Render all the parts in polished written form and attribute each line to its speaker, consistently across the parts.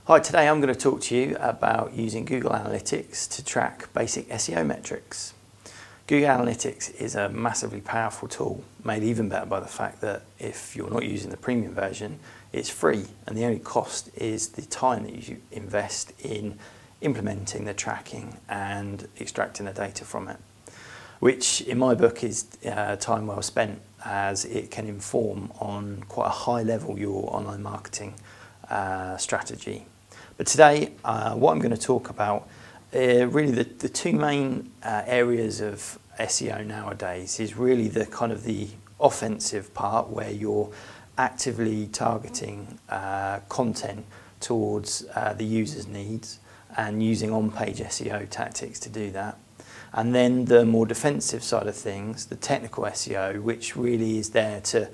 Speaker 1: Hi, today I'm going to talk to you about using Google Analytics to track basic SEO metrics. Google Analytics is a massively powerful tool, made even better by the fact that if you're not using the premium version, it's free and the only cost is the time that you invest in implementing the tracking and extracting the data from it, which in my book is time well spent, as it can inform on quite a high level your online marketing strategy. But today, what I'm going to talk about, really the two main areas of SEO nowadays is really the kind of the offensive part where you're actively targeting content towards the user's needs and using on-page SEO tactics to do that. And then the more defensive side of things, the technical SEO, which really is there to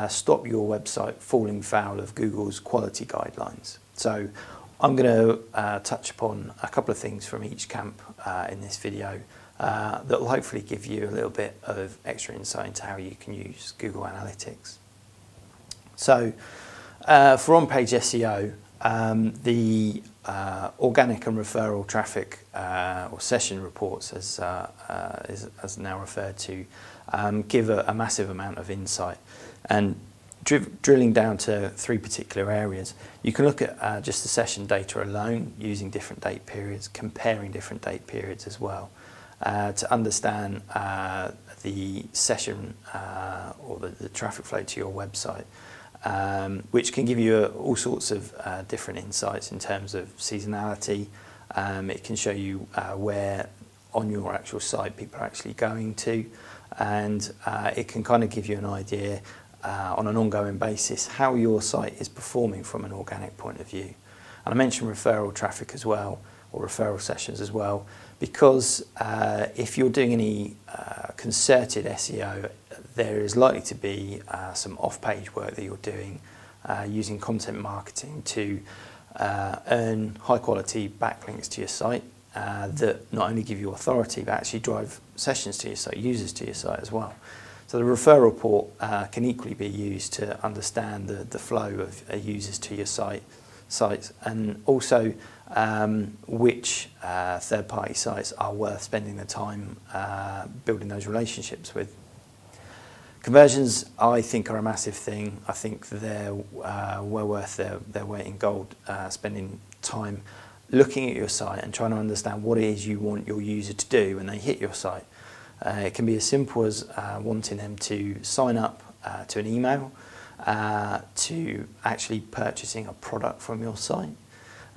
Speaker 1: stop your website falling foul of Google's quality guidelines. So I'm going to touch upon a couple of things from each camp in this video that will hopefully give you a little bit of extra insight into how you can use Google Analytics. So for on-page SEO, the organic and referral traffic or session reports, as now referred to, give a massive amount of insight. And drilling down to three particular areas, you can look at just the session data alone, using different date periods, comparing different date periods as well, to understand the session or the traffic flow to your website, which can give you all sorts of different insights in terms of seasonality. It can show you where on your actual site people are actually going to, and it can kind of give you an idea on an ongoing basis how your site is performing from an organic point of view. And I mentioned referral traffic as well, or referral sessions as well, because if you're doing any concerted SEO, there is likely to be some off-page work that you're doing using content marketing to earn high-quality backlinks to your site that not only give you authority but actually drive sessions to your site, users to your site as well. So the referral report can equally be used to understand the flow of users to your sites, and also which third-party sites are worth spending the time building those relationships with. Conversions, I think, are a massive thing. I think they're well worth their weight in gold, spending time looking at your site and trying to understand what it is you want your user to do when they hit your site. It can be as simple as wanting them to sign up to an email, to actually purchasing a product from your site.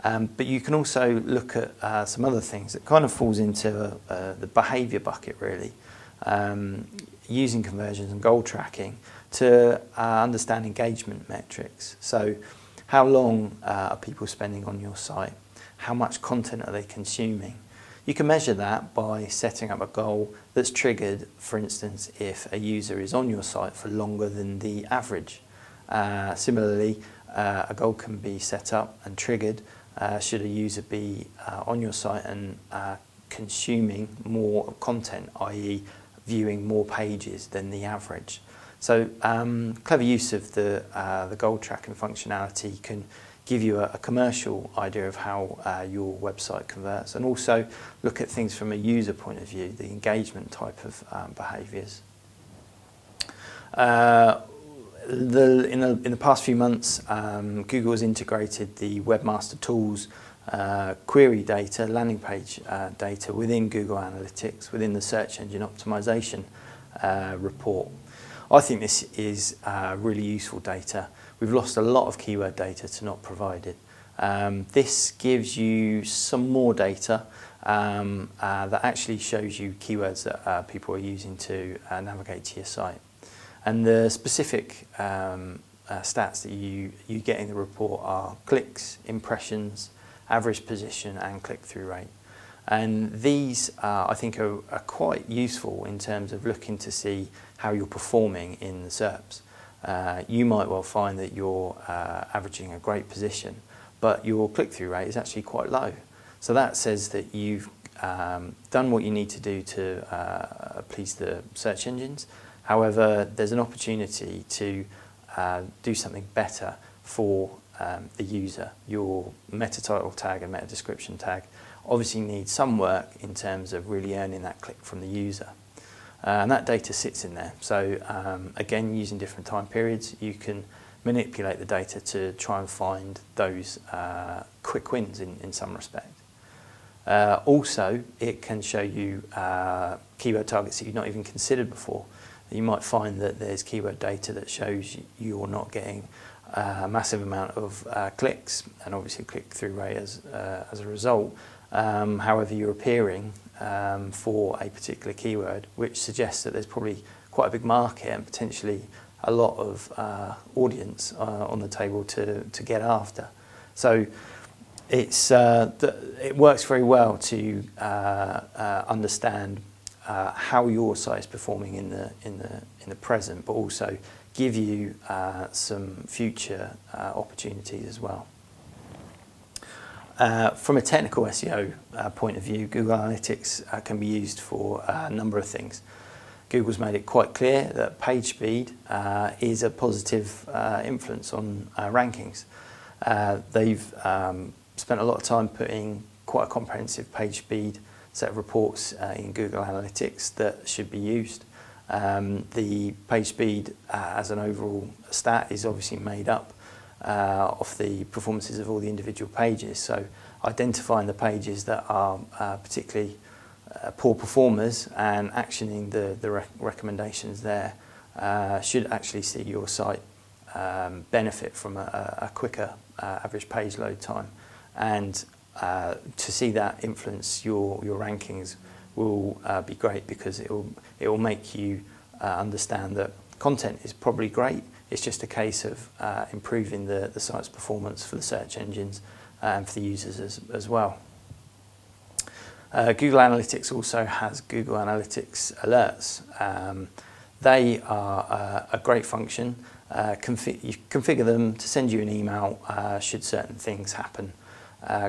Speaker 1: But you can also look at some other things that kind of falls into the behaviour bucket, really, using conversions and goal tracking to understand engagement metrics. So how long are people spending on your site? How much content are they consuming? You can measure that by setting up a goal that's triggered, for instance, if a user is on your site for longer than the average. Similarly, a goal can be set up and triggered should a user be on your site and consuming more content, i.e. viewing more pages than the average. So clever use of the goal tracking functionality can give you a commercial idea of how your website converts, and also look at things from a user point of view, the engagement type of behaviours. In the past few months, Google has integrated the Webmaster Tools query data, landing page data within Google Analytics, within the search engine optimization report. I think this is really useful data. We've lost a lot of keyword data to not provided. This gives you some more data that actually shows you keywords that people are using to navigate to your site. And the specific stats that you get in the report are clicks, impressions, average position and click-through rate. And these, I think, are quite useful in terms of looking to see how you're performing in the SERPs. You might well find that you're averaging a great position, but your click-through rate is actually quite low. So that says that you've done what you need to do to please the search engines. However, there's an opportunity to do something better for the user. Your meta title tag and meta description tag obviously need some work in terms of really earning that click from the user. And that data sits in there. So again, using different time periods, you can manipulate the data to try and find those quick wins in some respect. Also, it can show you keyword targets that you've not even considered before. You might find that there's keyword data that shows you're not getting a massive amount of clicks, and obviously click-through rate as a result. However, you're appearing for a particular keyword, which suggests that there's probably quite a big market and potentially a lot of audience on the table to get after. So it works very well to understand how your site is performing in the present, but also give you some future opportunities as well. From a technical SEO point of view, Google Analytics can be used for a number of things. Google's made it quite clear that page speed is a positive influence on rankings. They've spent a lot of time putting quite a comprehensive page speed set of reports in Google Analytics that should be used. The page speed as an overall stat is obviously made up of the performances of all the individual pages. So identifying the pages that are particularly poor performers and actioning the recommendations there should actually see your site benefit from a quicker average page load time. And to see that influence your rankings will be great, because it will make you understand that content is probably great. It's just a case of improving the site's performance for the search engines and for the users as well. Google Analytics also has Google Analytics alerts. They are a great function. You configure them to send you an email should certain things happen.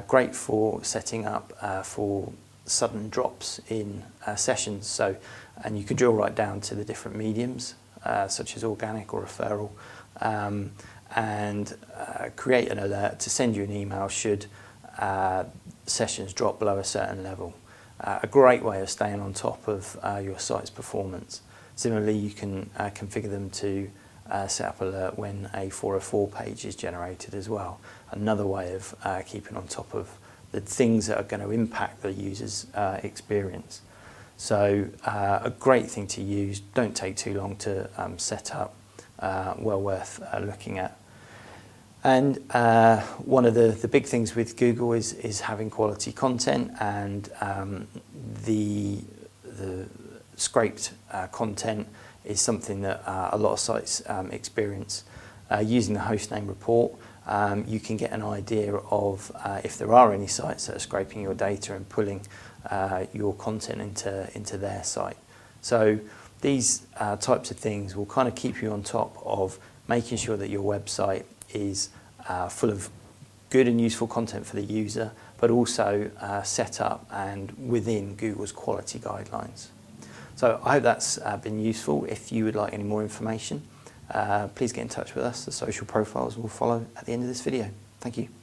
Speaker 1: Great for setting up for sudden drops in sessions. And you can drill right down to the different mediums, such as organic or referral, and create an alert to send you an email should sessions drop below a certain level. A great way of staying on top of your site's performance. Similarly, you can configure them to set up alert when a 404 page is generated as well. Another way of keeping on top of the things that are going to impact the user's experience. So a great thing to use, don't take too long to set up, well worth looking at. And one of the big things with Google is having quality content, and the scraped content is something that a lot of sites experience. Using the hostname report, you can get an idea of if there are any sites that are scraping your data and pulling your content into their site. So these types of things will kind of keep you on top of making sure that your website is full of good and useful content for the user, but also set up and within Google's quality guidelines. So I hope that's been useful. If you would like any more information, please get in touch with us. The social profiles will follow at the end of this video. Thank you.